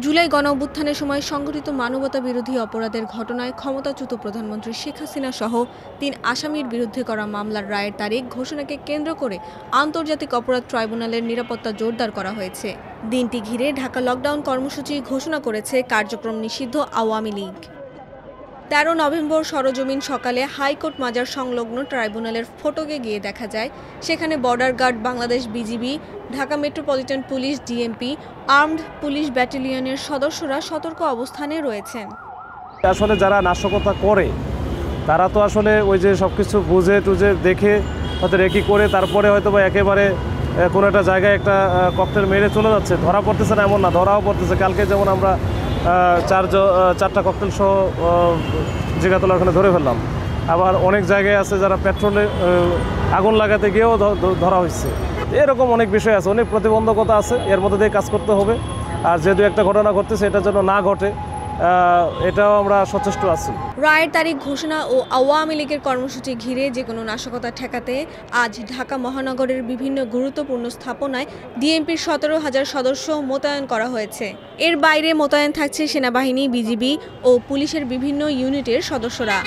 জুলাই গণঅভ্যুত্থানের সময় সংঘটিত মানবতাবিরোধী অপরাধের ঘটনায় ক্ষমতাচ্যুত প্রধানমন্ত্রী শেখ হাসিনা সহ ৩ আসামির বিরুদ্ধে করা মামলার রায়ের তারিখ ঘোষণাকে কেন্দ্র করে আন্তর্জাতিক অপরাধ ট্রাইব্যুনালের নিরাপত্তা জোরদার করা হয়েছে। দিনটি ঘিরে ঢাকা লকডাউন কর্মসূচি ঘোষণা করেছে কার্যক্রম নিষিদ্ধ আওয়ামী লীগ। ১৩ নভেম্বর সরজমিন সকালে হাইকোর্ট মাজার সংলগ্ন ট্রাইব্যুনালের ফটকে গিয়ে দেখা যায় সেখানে border guard Bangladesh BGB, Dhaka metropolitan police DMP, armed police ব্যাটালিয়নের সদস্যরা সতর্ক অবস্থানে রয়েছেন। আসলে যারা নাশকতা করে তারা তো আসলে ওই যে সব কিছু বুঝে টুঝে দেখে হয়তো রেকি করে তারপরে হয়তো বা একেবারে কোনো একটা জায়গায় একটা ককটেল মেরে চলে যাচ্ছে। ধরা পড়তেছে না এমন না, ধরাও পড়তেছে। কালকে যেমন আমরা চারটা ককটেল সহ জিগাতলা ওখানে ধরে ফেললাম। আবার অনেক জায়গায় আছে যারা পেট্রোলে আগুন লাগাতে গিয়েও ধরা হয়েছে। এরকম অনেক বিষয় আছে, অনেক প্রতিবন্ধকতা আছে, এর মধ্যে দিয়ে কাজ করতে হবে। আর যে দু একটা ঘটনা ঘটতেছে এটা যেন না ঘটে, এটাও আমরা সচেষ্ট আছি। রায়ের তারিখ ঘোষণা ও আওয়ামী লীগের কর্মসূচি ঘিরে যে কোনো নাশকতা ঠেকাতে আজ ঢাকা মহানগরের বিভিন্ন গুরুত্বপূর্ণ স্থাপনায় ডিএমপির ১৭,০০০ সদস্য মোতায়েন করা হয়েছে। এর বাইরে মোতায়েন থাকছে সেনাবাহিনী, বিজিবি ও পুলিশের বিভিন্ন ইউনিটের সদস্যরা।